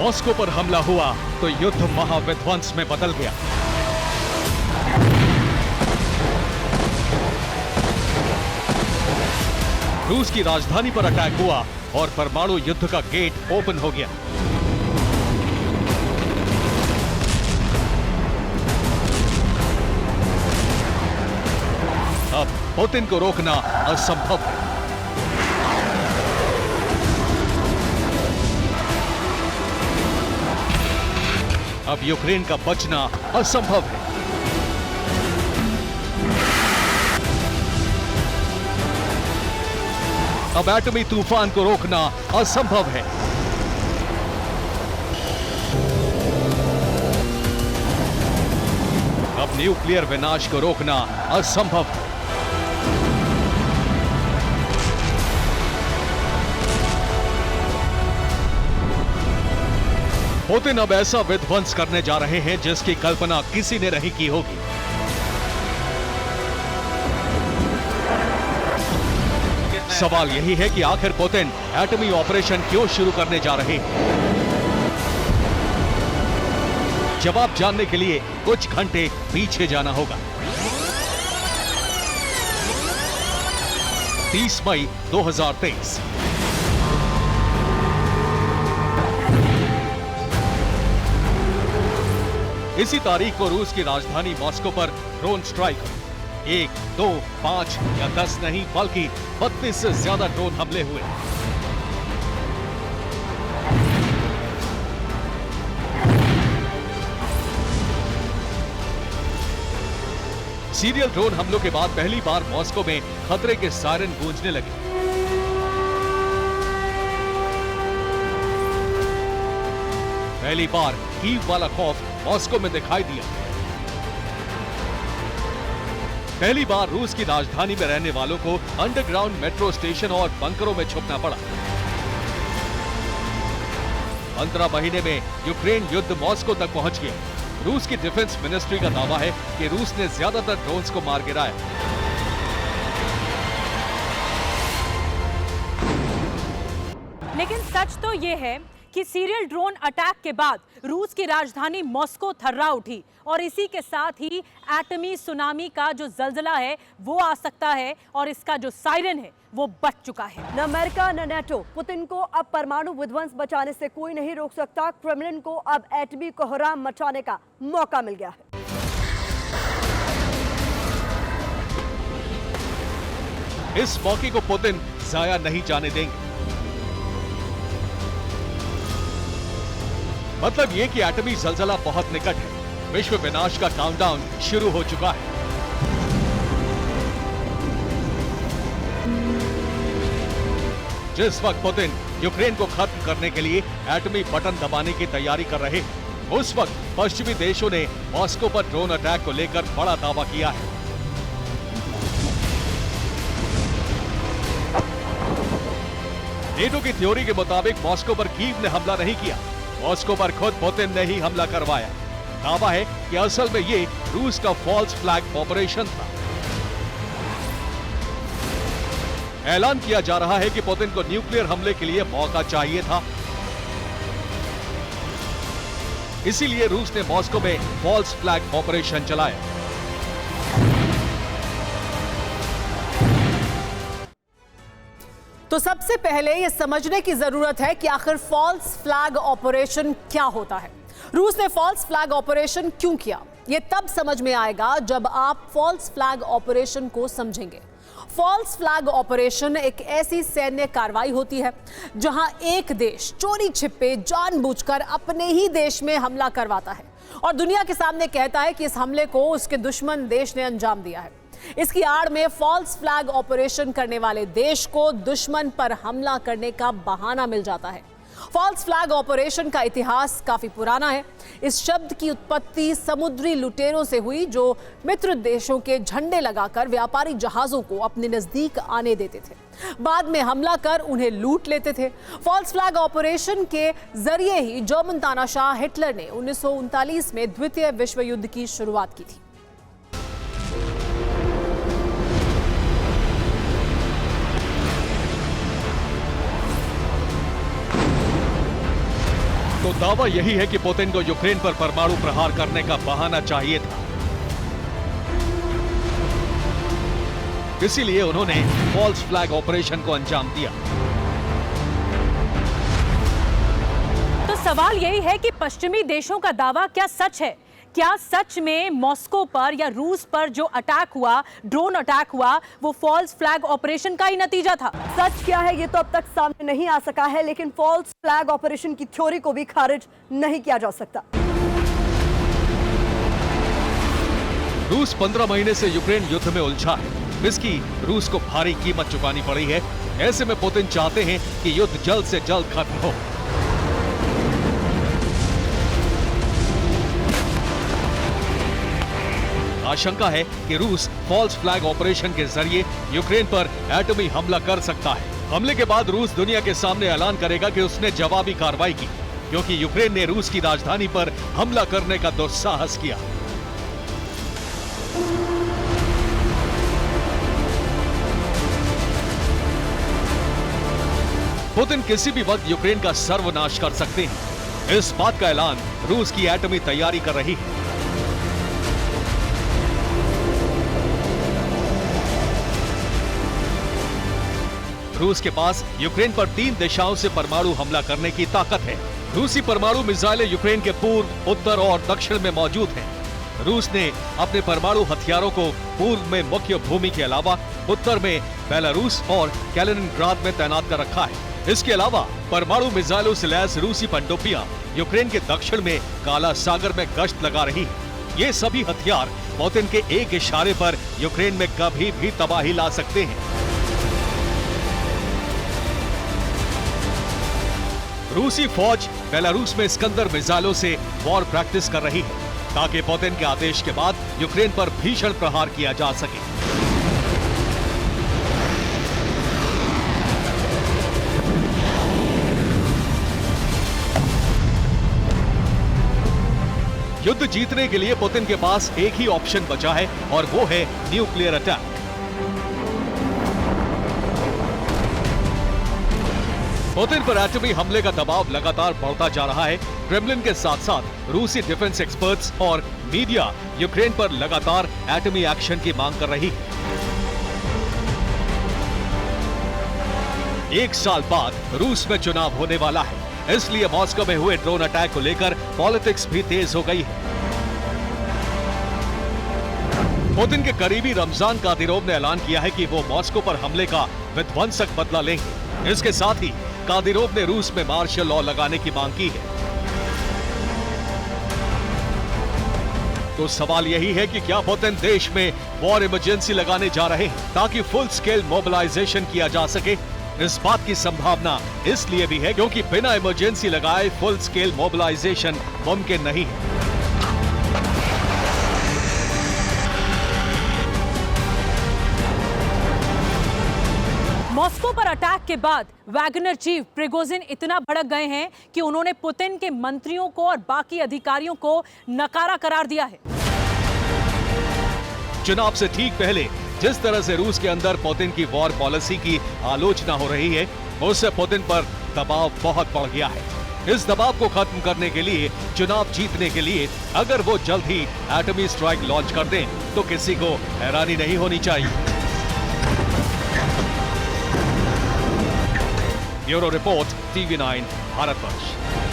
Moscow पर हमला हुआ तो युद्ध महाविध्वंस में बदल गया। रूस की राजधानी पर अटैक हुआ और परमाणु युद्ध का गेट ओपन हो गया। अब पुतिन को रोकना असंभव है। अब यूक्रेन का बचना असंभव है। अब एटमी तूफान को रोकना असंभव है। अब न्यूक्लियर विनाश को रोकना असंभव है। पुतिन अब ऐसा विध्वंस करने जा रहे हैं जिसकी कल्पना किसी ने नहीं की होगी। सवाल यही है कि आखिर पुतिन एटमी ऑपरेशन क्यों शुरू करने जा रहे हैं? जवाब जानने के लिए कुछ घंटे पीछे जाना होगा। 30 मई 2023। इसी तारीख को रूस की राजधानी मॉस्को पर ड्रोन स्ट्राइक हुई। 1, 2, 5 या 10 नहीं बल्कि 32 से ज्यादा ड्रोन हमले हुए। सीरियल ड्रोन हमलों के बाद पहली बार मॉस्को में खतरे के सायरन गूंजने लगे। पहली बार कीव वाला खौफ मॉस्को में दिखाई दिया। पहली बार रूस की राजधानी में रहने वालों को अंडरग्राउंड मेट्रो स्टेशन और बंकरों में छुपना पड़ा। 15 महीने में यूक्रेन युद्ध मॉस्को तक पहुंच गया। रूस की डिफेंस मिनिस्ट्री का दावा है कि रूस ने ज्यादातर ड्रोन्स को मार गिराया। लेकिन सच तो यह है कि सीरियल ड्रोन अटैक के बाद रूस की राजधानी मॉस्को थर्रा उठी और इसी के साथ ही एटमी सुनामी का जो जलजला है वो आ सकता है और इसका जो सायरन है वो बच चुका है। न अमेरिका न नेटो पुतिन को अब परमाणु विध्वंस बचाने से कोई नहीं रोक सकता। क्रेमलिन को अब एटमी कोहराम मचाने का मौका मिल गया है। इस मौके को पुतिन जाया नहीं जाने देंगे। मतलब ये कि एटमी जलजला बहुत निकट है। विश्व विनाश का काउंटडाउन शुरू हो चुका है। जिस वक्त पुतिन यूक्रेन को खत्म करने के लिए एटमी बटन दबाने की तैयारी कर रहे हैं, उस वक्त पश्चिमी देशों ने मॉस्को पर ड्रोन अटैक को लेकर बड़ा दावा किया है। नेटो की थ्योरी के मुताबिक मॉस्को पर कीव ने हमला नहीं किया। मॉस्को पर खुद पुतिन ने ही हमला करवाया। दावा है कि असल में ये रूस का फॉल्स फ्लैग ऑपरेशन था। ऐलान किया जा रहा है कि पुतिन को न्यूक्लियर हमले के लिए मौका चाहिए था, इसीलिए रूस ने मॉस्को में फॉल्स फ्लैग ऑपरेशन चलाया। तो सबसे पहले यह समझने की जरूरत है कि आखिर फॉल्स फ्लैग ऑपरेशन क्या होता है। रूस ने फॉल्स फ्लैग ऑपरेशन क्यों किया, यह तब समझ में आएगा जब आप फॉल्स फ्लैग ऑपरेशन को समझेंगे। फॉल्स फ्लैग ऑपरेशन एक ऐसी सैन्य कार्रवाई होती है जहां एक देश चोरी छिपे जानबूझकर अपने ही देश में हमला करवाता है और दुनिया के सामने कहता है कि इस हमले को उसके दुश्मन देश ने अंजाम दिया है। इसकी आड़ में फॉल्स फ्लैग ऑपरेशन करने वाले देश को दुश्मन पर हमला करने का बहाना मिल जाता है। फॉल्स फ्लैग ऑपरेशन का इतिहास काफी पुराना है। इस शब्द की उत्पत्ति समुद्री लुटेरों से हुई जो मित्र देशों के झंडे लगाकर व्यापारी जहाजों को अपने नजदीक आने देते थे, बाद में हमला कर उन्हें लूट लेते थे। फॉल्स फ्लैग ऑपरेशन के जरिए ही जर्मन तानाशाह हिटलर ने 1939 में द्वितीय विश्व युद्ध की शुरुआत की थी। तो दावा यही है कि पुतिन को यूक्रेन पर परमाणु प्रहार करने का बहाना चाहिए था, इसीलिए उन्होंने फॉल्स फ्लैग ऑपरेशन को अंजाम दिया। तो सवाल यही है कि पश्चिमी देशों का दावा क्या सच है? क्या सच में मॉस्को पर या रूस पर जो अटैक हुआ, ड्रोन अटैक हुआ, वो फॉल्स फ्लैग ऑपरेशन का ही नतीजा था? सच क्या है ये तो अब तक सामने नहीं आ सका है, लेकिन फॉल्स फ्लैग ऑपरेशन की थ्योरी को भी खारिज नहीं किया जा सकता। रूस 15 महीने से यूक्रेन युद्ध में उलझा है, इसकी रूस को भारी कीमत चुकानी पड़ी है। ऐसे में पुतिन चाहते हैं कि युद्ध जल्द से जल्द खत्म हो। आशंका है कि रूस फॉल्स फ्लैग ऑपरेशन के जरिए यूक्रेन पर एटमी हमला कर सकता है। हमले के बाद रूस दुनिया के सामने ऐलान करेगा कि उसने जवाबी कार्रवाई की, क्योंकि यूक्रेन ने रूस की राजधानी पर हमला करने का दुस्साहस किया। पुतिन किसी भी वक्त यूक्रेन का सर्वनाश कर सकते हैं। इस बात का ऐलान रूस की एटमी तैयारी कर रही है। रूस के पास यूक्रेन पर 3 दिशाओं से परमाणु हमला करने की ताकत है। रूसी परमाणु मिसाइलें यूक्रेन के पूर्व, उत्तर और दक्षिण में मौजूद हैं। रूस ने अपने परमाणु हथियारों को पूर्व में मुख्य भूमि के अलावा उत्तर में बेलारूस और कैलिनिनग्राद में तैनात कर रखा है। इसके अलावा परमाणु मिसाइलों से लैस रूसी पनडुब्बियां यूक्रेन के दक्षिण में काला सागर में गश्त लगा रही है। ये सभी हथियार पुतिन के एक इशारे पर यूक्रेन में कभी भी तबाही ला सकते हैं। रूसी फौज बेलारूस में स्कंदर मिसाइलों से वॉर प्रैक्टिस कर रही है, ताकि पुतिन के आदेश के बाद यूक्रेन पर भीषण प्रहार किया जा सके। युद्ध जीतने के लिए पुतिन के पास एक ही ऑप्शन बचा है, और वो है न्यूक्लियर अटैक। पुतिन पर एटमी हमले का दबाव लगातार बढ़ता जा रहा है। क्रेमलिन के साथ साथ रूसी डिफेंस एक्सपर्ट्स और मीडिया यूक्रेन पर लगातार एटमी एक्शन की मांग कर रही है। 1 साल बाद रूस में चुनाव होने वाला है, इसलिए मॉस्को में हुए ड्रोन अटैक को लेकर पॉलिटिक्स भी तेज हो गई है। पुतिन के करीबी रमजान कादिरोव ने ऐलान किया है कि वो मॉस्को पर हमले का विध्वंसक बदला लेंगे। इसके साथ ही कादिरोव ने रूस में मार्शल लॉ लगाने की मांग की है। तो सवाल यही है कि क्या पुतिन देश में वॉर इमरजेंसी लगाने जा रहे हैं, ताकि फुल स्केल मोबिलाइजेशन किया जा सके? इस बात की संभावना इसलिए भी है क्योंकि बिना इमरजेंसी लगाए फुल स्केल मोबिलाइजेशन मुमकिन नहीं है। मॉस्को पर अटैक के बाद वैगनर चीफ प्रिगोजिन इतना भड़क गए हैं कि उन्होंने पुतिन के मंत्रियों को और बाकी अधिकारियों को नकारा करार दिया है। चुनाव से ठीक पहले जिस तरह से रूस के अंदर पुतिन की वॉर पॉलिसी की आलोचना हो रही है, उससे पुतिन पर दबाव बहुत बढ़ गया है। इस दबाव को खत्म करने के लिए, चुनाव जीतने के लिए अगर वो जल्द ही एटमी स्ट्राइक लॉन्च कर दें, तो किसी को हैरानी नहीं होनी चाहिए। Bureau report, TV9 Bharatvarsh.